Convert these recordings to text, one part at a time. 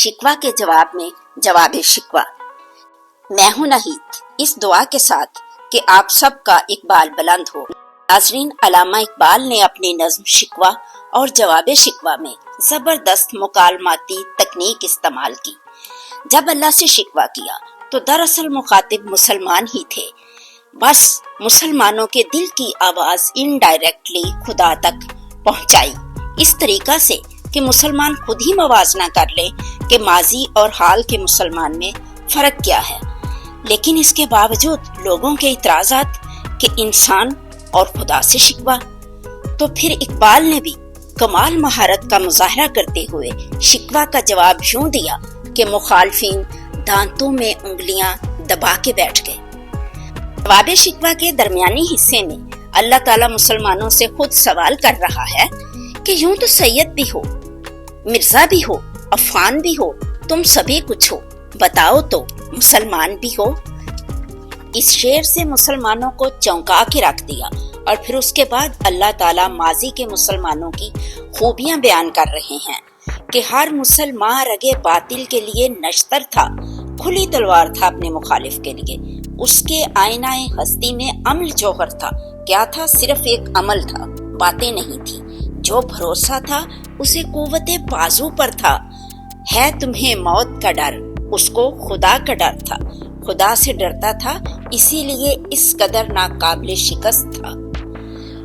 शिकवा के जवाब में जवाब शिकवा। मैं हूं नहीद, इस दुआ के साथ कि आप सबका इकबाल बुलंद हो। नाज़रीन, अल्लामा इकबाल ने अपनी नज़्म शिकवा और जवाब शिकवा में जबरदस्त मुकालमाती तकनीक इस्तेमाल की। जब अल्लाह से शिकवा किया तो दरअसल मुखातिब मुसलमान ही थे, बस मुसलमानों के दिल की आवाज इनडायरेक्टली खुदा तक पहुंचाई, इस तरीका से कि मुसलमान खुद ही मवाजना कर ले कि माजी और हाल के मुसलमान में फर्क क्या है। लेकिन इसके बावजूद लोगों के इतराजात कि इंसान और खुदा से शिकवा, तो फिर इकबाल ने भी कमाल महारत का मुजाहरा करते हुए शिकवा का जवाब यूं दिया कि मुखालफिन दांतों में उंगलियां दबा के बैठ गए। जवाब शिकवा के दरमियानी हिस्से में अल्लाह ताला मुसलमानों से खुद सवाल कर रहा है कि यूं तो सैयद भी हो, मिर्जा भी हो, अफान भी हो, तुम सभी कुछ हो, बताओ तो मुसलमान भी हो। इस शेर से मुसलमानों को चौंका के रख दिया और फिर उसके बाद अल्लाह ताला माजी के मुसलमानों की खूबियां बयान कर रहे हैं कि हर मुसलमान रगे बातिल के लिए नश्तर था, खुली तलवार था अपने मुखालिफ के लिए। उसके आईनाए हस्ती में अमल जौहर था। क्या था? सिर्फ एक अमल था, बातें नहीं थी। जो भरोसा था उसे कुव्वते बाजू पर था। है तुम्हें मौत का डर, उसको खुदा का डर था। खुदा से डरता था, इसीलिए इस कदर नाकाबिल शिकस्त था।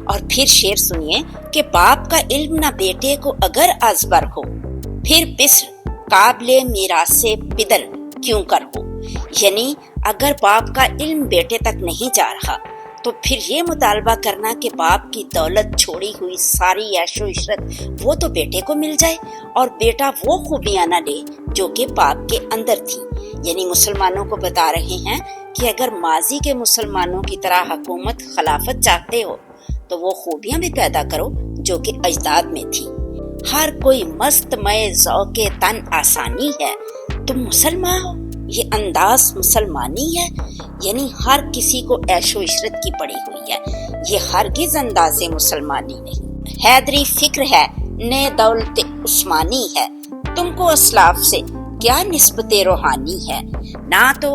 और फिर शेर सुनिए कि बाप का इल्म ना बेटे को अगर अजबर हो, फिर बिस्र काबिले मीरासे पिदर क्यों कर हो। यानी अगर बाप का इल्म बेटे तक नहीं जा रहा तो फिर ये मुतालबा करना कि बाप की दौलत छोड़ी हुई सारी ऐशो इशरत वो तो बेटे को मिल जाए और बेटा वो खूबियां ना ले जो कि बाप के अंदर थी। यानी मुसलमानों को बता रहे हैं कि अगर माजी के मुसलमानों की तरह हुकूमत खिलाफत चाहते हो तो वो खूबियां भी पैदा करो जो कि अजदाद में थी। हर कोई मस्त मय ज़ौक़े तन आसानी है, तुम मुसलमान हो, ये अंदाज मुसलमानी है। यानी हर किसी को ऐशो इशरत की पड़ी हुई है, ये हरगिज अंदाज़े मुसलमानी नहीं। हैदरी फिक्र है ने दौलत उस्मानी है, तुमको असलाफ से क्या निस्बते रूहानी है। ना तो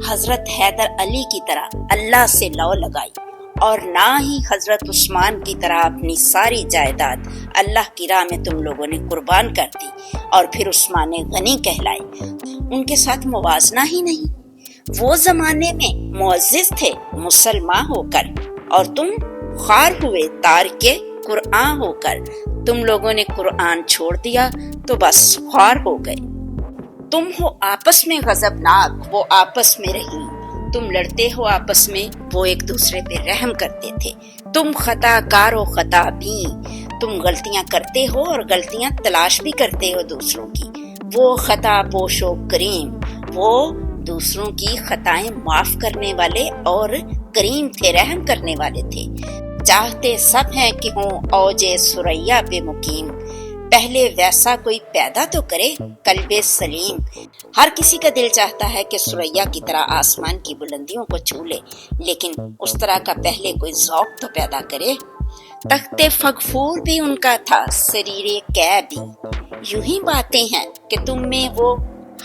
हजरत हैदर अली की तरह अल्लाह से लौ लगाई और ना ही हजरत उस्मान की तरह अपनी सारी जायदाद अल्लाह की राह में तुम लोगों ने कुर्बान कर दी और फिर उस्मान गनी कहलाए। उनके साथ मुवाजना ही नहीं। वो जमाने में मुअज्जिज थे मुसलमान होकर और तुम ख्वार हुए तारिके कुरआन होकर। तुम लोगों ने कुरआन छोड़ दिया तो बस ख्वार हो गए। तुम हो आपस में गजबनाक, वो आपस में रही। तुम लड़ते हो आपस में, वो एक दूसरे पे रहम करते थे। तुम खताकार हो खता भी, तुम गलतियां करते हो और गलतियां तलाश भी करते हो दूसरों की। वो खता पोशो करीम, वो दूसरों की खताएं माफ करने वाले और करीम थे, रहम करने वाले थे। चाहते सब हैं कि हों औजे सुरैया पे मुकीम, पहले वैसा कोई पैदा तो करे कल्बे सलीम। हर किसी का दिल चाहता है कि सुरैया की तरह आसमान की बुलंदियों को छू ले, लेकिन उस तरह का पहले कोई ज़ौक़ तो पैदा करे। तख्ते फगफूर भी उनका था, शरीरे कै भी। यूं ही बातें हैं कि तुम में वो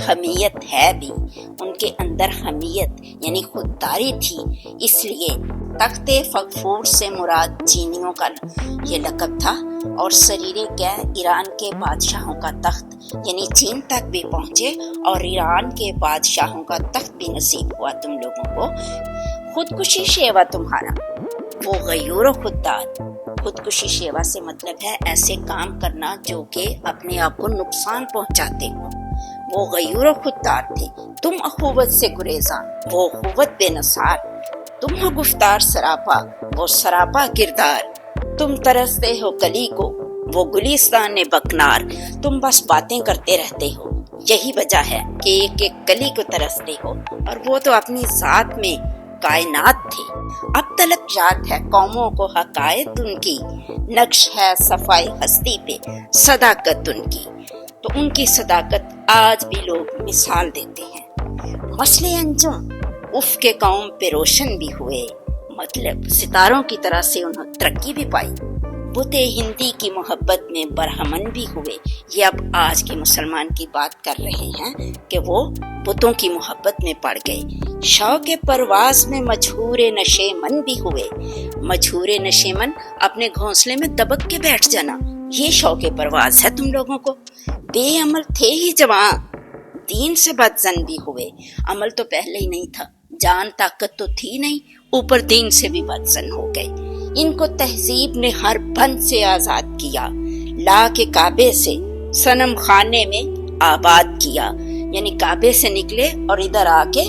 हमीयत है भी, उनके अंदर हमीयत यानी खुददारी थी। इसलिए तख्ते फगफूर से मुराद चीनियों का ये लक़ब था और शरीरे कै ईरान के बादशाहों का तख्त यानी चीन तक भी पहुँचे और ईरान के बादशाहों का तख्त भी नसीब हुआ तुम लोगों को। खुदकुशी शेवा तुम्हारा, वो गयूर खुददार। खुदकुशी शेवा से मतलब है ऐसे काम करना जो कि अपने आप को नुकसान पहुंचाते हो। वो गयूर खुददार थे। तुम अखुवत से गुरेजा, वो अखुवत बेनसार। तुम हो गुफ्तार सरापा, वो सरापा किरदार। तुम तरसते हो कली को, वो गुलिस्तान बकनार। तुम बस बातें करते रहते हो, यही वजह है कि एक एक कली को तरसते हो और वो तो अपनी जात में कायनात थे। अब तलक याद है कौमों को हकायत उनकी, नक्श है सफाई हस्ती पे सदाकत उनकी। तो उनकी सदाकत आज भी लोग मिसाल देते हैं। मसले अंजुम उफ के कौम पे रोशन भी हुए, मतलब सितारों की तरह से उन्होंने तरक्की भी पाई। बुते हिंदी की मोहब्बत में बरहमन भी हुए। ये अब आज के मुसलमान की बात कर रहे हैं कि वो बुतों की मोहब्बत में पड़ गए। शौक़ परवाज में मजहूरे नशेमन भी हुए। मजहूरे नशेमन, अपने घोंसले में दबक के बैठ जाना, ये शौक़ परवाज है तुम लोगों को। बेअमल थे ही जवान, दीन से बदजन भी हुए। अमल तो पहले ही नहीं था, जान ताकत तो थी नहीं, ऊपर दीन से भी बदजन हो गए। इनको तहजीब ने हर बंद से आजाद किया, ला के काबे से सनम खाने में आबाद किया। यानी काबे से निकले और इधर आके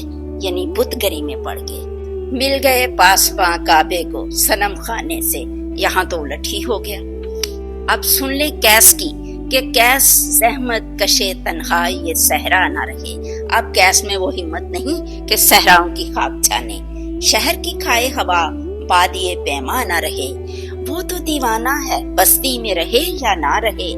यानी बुतगरी में पड़ गए। मिल गए पासबां काबे को सनम खाने से, यहाँ तो उलट ही हो गया। अब सुन ले कैस की कि कैस जहमत कशे तन्हाई ये सहरा ना रहे। अब कैस में वो हिम्मत नहीं कि सहराओं की खाक छाने, शहर की खाए हवा बादिए पैमा ना रहे। वो तो दीवाना है, बस्ती में रहे या ना रहे,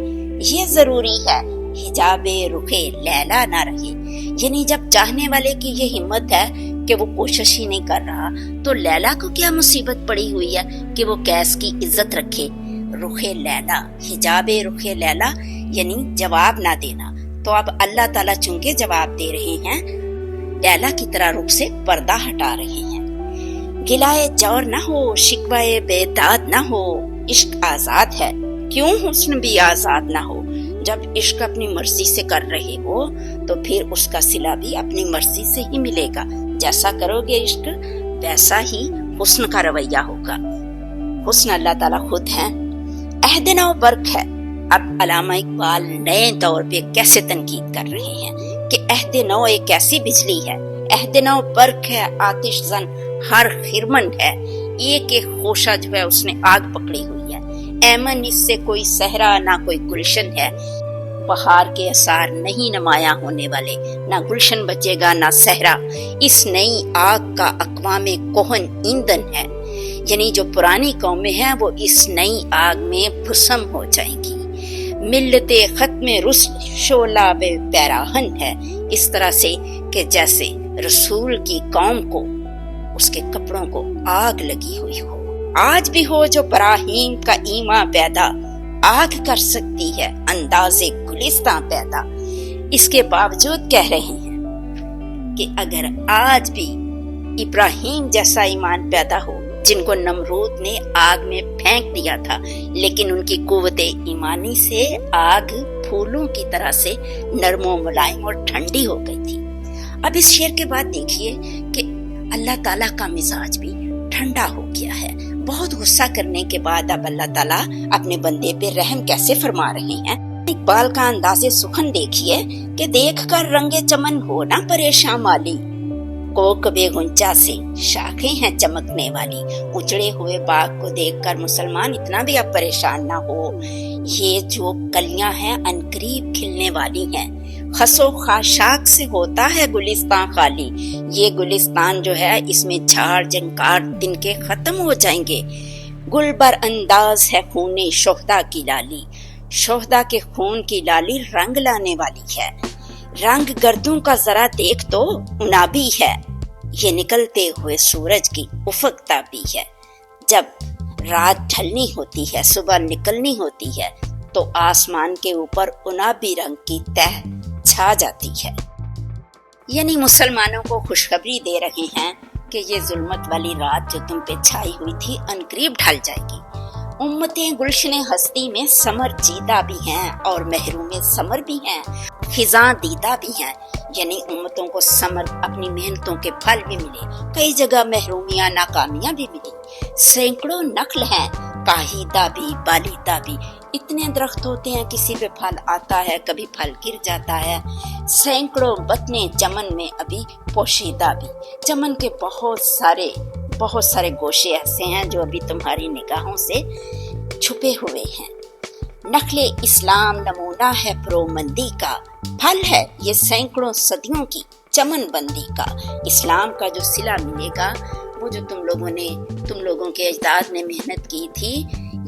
ये जरूरी है हिजाबे रुखे लैला ना रहे। यानी जब चाहने वाले की ये हिम्मत है कि वो कोशिश ही नहीं कर रहा, तो लैला को क्या मुसीबत पड़ी हुई है कि वो कैस की इज्जत रखे। रुखे लैला, हिजाबे रुखे लैला यानी जवाब ना देना। तो अब अल्लाह ताला चुनके जवाब दे रहे हैं, लैला की तरह रुख से पर्दा हटा रहे हैं। गिलाए जौर न हो, शिकवाए बेदाद न हो, इश्क आजाद है, क्यों हुस्न भी आजाद न हो। जब इश्क अपनी मर्जी से कर रहे हो तो फिर उसका सिला भी अपनी मर्जी से ही मिलेगा। जैसा करोगे इश्क वैसा ही हुस्न का रवैया होगा। हुस्न अल्लाह ताला खुद है। अहद नौ बर्क है। अब अल्लामा इकबाल नए तौर पे कैसे तनकीद कर रहे हैं कि अहद नौ एक ऐसी बिजली है, अहद नौ बर्क है, आतिश जन हर खिरमन है, एक एक खोशा जो है उसने आग पकड़ी हुई है। ऐमन इससे कोई सहरा ना कोई गुलशन है, बहार के असार नहीं नमाया होने वाले, ना गुलशन बचेगा ना सहरा। इस नई आग का अक़वामे कोहन ईंधन है, यानी जो पुरानी कौमें हैं वो इस नई आग में भस्म हो जाएंगी। मिल्लते खत्म रुस्ल शोला बे पैराहन है, इस तरह से कि जैसे रसूल की कौम को उसके कपड़ों को आग लगी हुई हो। आज भी हो जो बराहीम का ईमा पैदा, आग कर सकती है अंदाजे गुलिस्तां पैदा। इसके बावजूद कह रहे हैं कि अगर आज भी इब्राहिम जैसा ईमान पैदा हो, जिनको नमरूद ने आग में फेंक दिया था, लेकिन उनकी कुव्वते ईमानी से आग फूलों की तरह से नरमो मुलायम और ठंडी हो गई थी। अब इस शेर के बाद देखिए कि अल्लाह ताला का मिजाज भी ठंडा हो गया है। बहुत गुस्सा करने के बाद अब अल्लाह ताला अपने बंदे पे रहम कैसे फरमा रहे हैं। इकबाल का अंदाज़े सुखन देखिए कि देख कर रंगे चमन हो ना परेशान माली, कोक बेगुंचा से शाखें हैं चमकने वाली। उजड़े हुए बाग को देखकर मुसलमान इतना भी अब परेशान ना हो, ये जो कलियां हैं अनकरीब खिलने वाली हैं। खसो खाशाक से होता है गुलिस्तान खाली, ये गुलिस्तान जो है इसमें झाड़ जंकार दिन के खत्म हो जाएंगे। गुलबर अंदाज है खूने शोहदा की लाली, शोहदा के खून की लाली रंग लाने वाली है। रंग गर्दों का जरा देख तो उनाबी है, ये निकलते हुए सूरज की उफक ताबी है। जब रात ढलनी होती है, सुबह निकलनी होती है, तो आसमान के ऊपर उनाबी रंग की तह छा जाती है। यानी मुसलमानों को खुशखबरी दे रहे हैं कि ये जुल्मत वाली रात जो तुम पे छाई हुई थी अनकरीब ढल जाएगी। उम्मतें गुलशने हस्ती में समर जीदा भी हैं और महरूम समर भी हैं, खिजां दीदा भी हैं। यानी उम्मतों को समर अपनी मेहनतों के फल भी मिले, कई जगह महरूमियां नाकामियां भी मिली। सैकड़ों नखल हैं, काहिदा भी बालिदा भी। इतने दरख्त होते हैं, किसी पे फल आता है, कभी फल गिर जाता है। सैकड़ों बतने चमन में अभी पोशीदा भी। चमन के बहुत सारे गोशे ऐसे हैं जो अभी तुम्हारी निगाहों से छुपे हुए हैं। नखले इस्लाम नमूना है प्रोमंदी का, फल है ये सैकड़ों सदियों की चमन बंदी का। इस्लाम का जो सिला मिलेगा, वो जो तुम लोगों के अजदाद ने मेहनत की थी,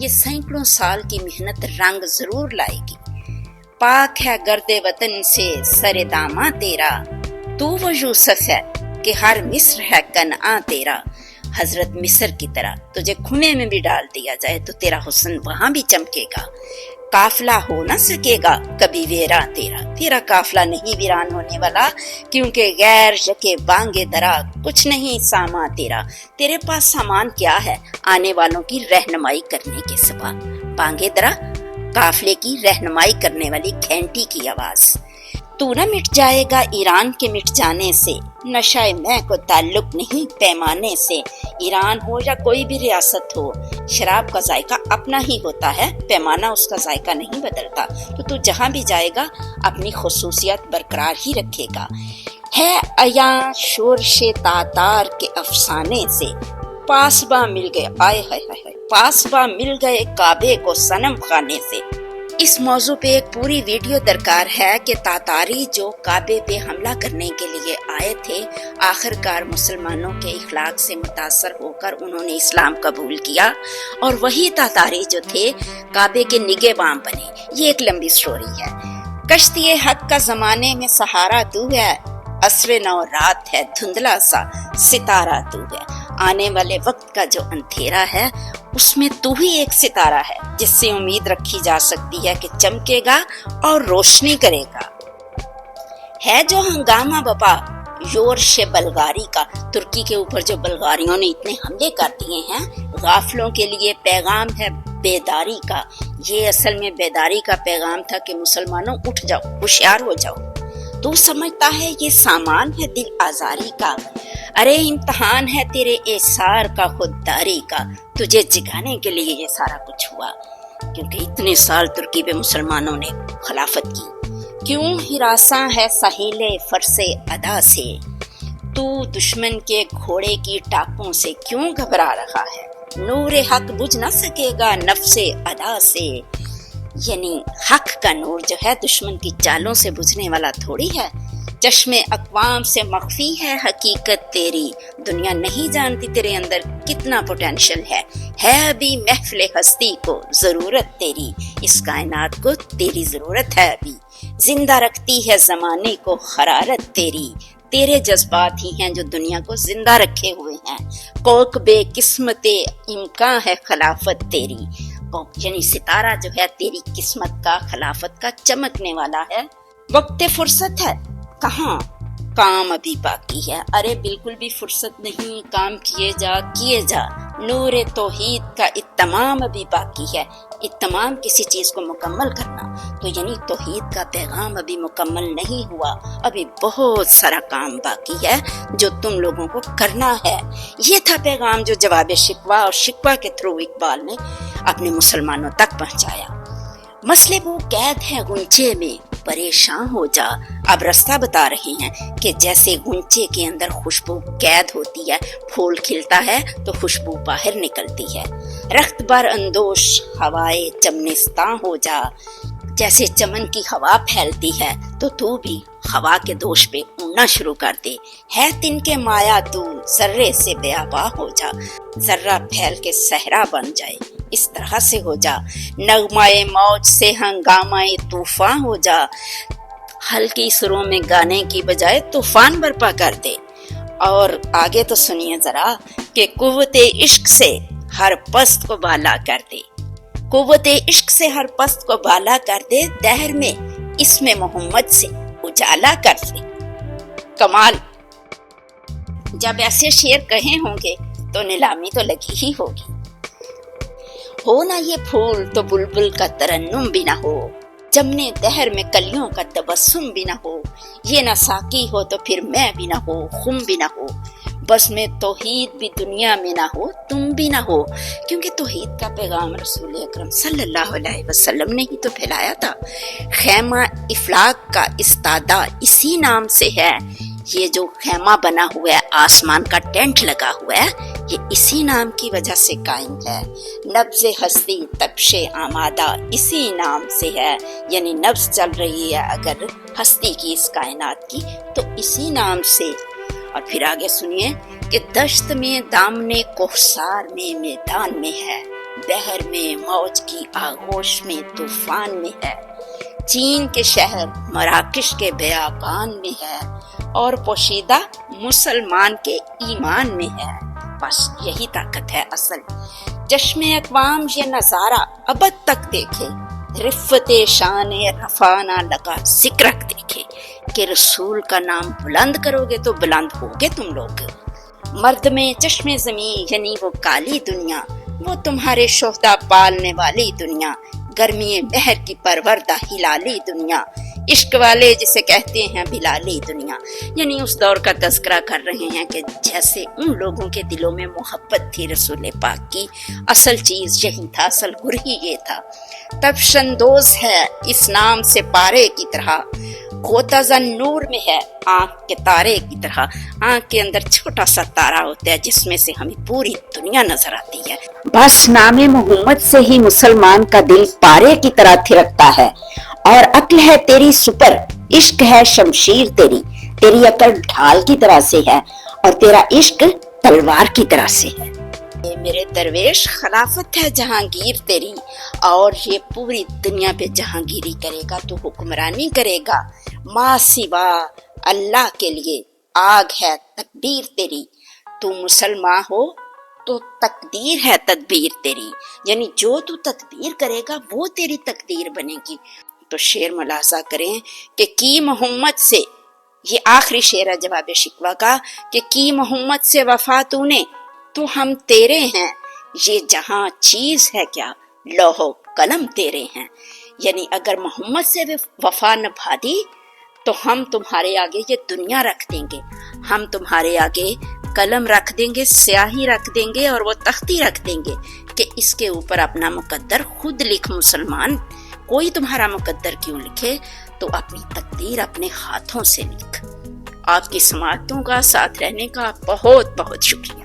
ये सैकड़ों साल की मेहनत रंग जरूर लाएगी। पाक है गर्दे वतन से सरे दामा तेरा, तू वो यूसुफ है कि हर मिस्र है कनआ तेरा। हजरत मिस्र की तरह तुझे कुएं में भी डाल दिया जाए तो तेरा हुस्न वहां भी चमकेगा। काफिला हो ना सकेगा कभी वेरा तेरा, तेरा काफिला नहीं वीरान होने वाला, क्योंकि गैर यके बांगे दरा कुछ नहीं सामा तेरा। तेरे पास सामान क्या है आने वालों की रहनुमाई करने के सिवा। बांगे दरा काफिले की रहनुमाई करने वाली घंटी की आवाज। तू न मिट जाएगा ईरान के मिट जाने से, नशाए मैं को ताल्लुक नहीं पैमाने से। ईरान हो या कोई भी रियासत हो, शराब का जायका अपना ही होता है, पैमाना उसका जायका नहीं बदलता। तो तू जहाँ भी जाएगा अपनी खुसूसियत बरकरार ही रखेगा। है अया शोरशे तातार के अफसाने से, पासबा मिल गए आए हाय पासबा मिल गए काबे को सनम खाने से। इस मौजू पे एक पूरी वीडियो दरकार है कि तातारी जो काबे पे हमला करने के लिए आए थे, आखिरकार मुसलमानों के इखलाक से मुतासर होकर उन्होंने इस्लाम कबूल किया और वही तातारी जो थे काबे के निगहबान बने। ये एक लंबी स्टोरी है। कश्ती हक का जमाने में सहारा तू है, असरे नौ रात है धुंधला सा सितारा तू है। आने वाले वक्त का जो अंधेरा है उसमें तू ही एक सितारा है जिससे उम्मीद रखी जा सकती है कि चमकेगा और रोशनी करेगा। है जो हंगामा बपा योरशे बल्गारी का, तुर्की के ऊपर जो बल्गारियों ने इतने हमले कर दिए हैं, गाफिलों के लिए पैगाम है बेदारी का। ये असल में बेदारी का पैगाम था कि मुसलमानों उठ जाओ, होशियार हो जाओ। तू समझता है ये सामान है दिल आजारी का, अरे इम्तहान है तेरे एसार का खुददारी का। तुझे जगाने के लिए ये सारा कुछ हुआ, क्योंकि इतने साल तुर्की पे मुसलमानों ने खिलाफत की। क्यों हिरासा है साहिले फरसे अदा से, तू दुश्मन के घोड़े की टापों से क्यों घबरा रहा है। नूरे हक बुझ ना सकेगा नफ्से अदा से, यानी हक का नूर जो है दुश्मन की चालों से बुझने वाला थोड़ी है। चश्मे अक़वाम से मख्फी है हकीकत तेरी, दुनिया नहीं जानती तेरे अंदर कितना पोटेंशियल है अभी महफिल हस्ती को जरूरत तेरी, इस कायनात को तेरी जरूरत है अभी। जिंदा रखती है जमाने को हरारत तेरी, तेरे जज्बात ही हैं जो दुनिया को जिंदा रखे हुए हैं। कोक बेकिस्मते इम्कान है खिलाफत तेरी, यानी सितारा जो है तेरी किस्मत का खिलाफत का चमकने वाला है। वक्त फुर्सत है कहाँ, काम अभी बाकी है, अरे बिल्कुल भी फुर्सत नहीं, काम किए जा। नूरे तौहीद का इत्तमाम अभी बाकी है, इत्तमाम किसी चीज को मुकम्मल करना, तो यानी तौहीद का पैगाम अभी मुकम्मल नहीं हुआ, अभी बहुत सारा काम बाकी है जो तुम लोगों को करना है। ये था पैगाम जो जवाब शिकवा और शिकवा के थ्रू इकबाल ने अपने मुसलमानों तक पहुंचाया। मसले वो कैद है गुंचे में परेशान हो जा, अब रास्ता बता रहे हैं कि जैसे गुंचे के अंदर खुशबू कैद होती है, फूल खिलता है तो खुशबू बाहर निकलती है। रख्त बर अंदोश हवाए चमनिस्तां हो जा, जैसे चमन की हवा फैलती है तो तू भी हवा के दोष पे उड़ना शुरू कर दे। है तिनके माया तू जर्रे से बेआबा हो जा, जर्रा फैल के सहरा बन जाए, इस तरह से हो जा। नगमाए मौज से हंगामाए तूफान हो जा, हल्की सुरों में गाने की बजाय तूफान बर्पा कर दे। और आगे तो सुनिए जरा कि कुव्वते इश्क से हर पस्त को बाला कर दे, कुव्वते इश्क से हर पस्त को बाला कर दे, दहर में इसमें मोहम्मद से उजाला कर दे। कमाल, जब ऐसे शेर कहे होंगे तो नीलामी तो लगी ही होगी। हो ना ये फूल तो बुलबुल का तरन्नुम भी ना हो, जमने दहर में कलियों का तबस्सुम भी ना हो। ये ना साकी हो तो फिर मैं भी ना हो, खुम भी ना हो, बस में तौहीद भी दुनिया में ना हो, तुम भी ना हो। क्योंकि तौहीद का पैगाम रसूल अकरम सल्लल्लाहु अलैहि वसल्लम ने ही तो फैलाया था। खैमा इफलाक का इस्तादा इसी नाम से है, ये जो खैमा बना हुआ है, आसमान का टेंट लगा हुआ है, ये इसी नाम की वजह से कायम है। नब्ज़े हस्ती तब्शे आमादा इसी नाम से है, यानी नब्ज़ चल रही है अगर हस्ती की इस कायनात की तो इसी नाम से। और फिर आगे सुनिए कि दश्त में दामने कोहसार में मैदान में है, बहर में मौज की आगोश में तूफान में है, चीन के शहर मराकश के बेआबान में है और पोशीदा मुसलमान के ईमान में है। बस यही ताकत है असल। चश्मे अक़वाम ये नज़ारा अबद तक देखे, रिफ़्फ़ते शान रफ़ाना लगा ज़िक्रक देखे, कि रसूल का नाम बुलंद करोगे तो बुलंद होगे तुम लोग। मर्द में चश्मे ज़मीं यानी वो काली दुनिया, वो तुम्हारे शोहदा पालने वाली दुनिया, गर्मी बहर की परवरदा हिलाली दुनिया, इश्क वाले जिसे कहते हैं बिलाली दुनिया। यानी उस दौर का तज़किरा कर रहे हैं कि जैसे उन लोगों के दिलों में मोहब्बत थी रसूल पाक की, असल चीज़ यही था, असल गुर ही ये था। तब शंदोज है इस नाम से पारे की तरह, खोता ज़न नूर में है आँख के तारे की तरह। आँख के अंदर छोटा सा तारा होता है जिसमें से हमें पूरी दुनिया नजर आती है। बस नामे मोहम्मद से ही मुसलमान का दिल पारे की तरह थिरकता है, और अक्ल है तेरी सुपर, इश्क है शमशीर तेरी, तेरी अक्ल ढाल की तरह से है और तेरा इश्क तलवार की तरह से है। ये मेरे दरवेश खिलाफत है जहांगीर तेरी, और ये पूरी दुनिया पे जहांगीरी करेगा, तो हुक्मरानी करेगा। माँ सिवा अल्लाह के लिए आग है तकदीर तेरी, तू मुसलमान हो तो तकदीर है तदबीर तेरी, यानी जो तू तदबीर करेगा वो तेरी तकदीर बनेगी। तो शेर मुलाजा करें कि की मोहम्मद से, ये आखिरी शेर है जवाब शिकवा का, कि की मोहम्मद से वफा तूने तो हम तेरे हैं, ये जहां चीज है क्या लौहो कलम तेरे हैं। यानी अगर मोहम्मद से वफा निभा दी तो हम तुम्हारे आगे ये दुनिया रख देंगे, हम तुम्हारे आगे कलम रख देंगे, स्याही रख देंगे और वो तख्ती रख देंगे कि इसके ऊपर अपना मुकद्दर खुद लिख मुसलमान, कोई तुम्हारा मुकद्दर क्यों लिखे, तो अपनी तकदीर अपने हाथों से लिख। आपकी समाअतों का साथ रहने का बहुत बहुत शुक्रिया।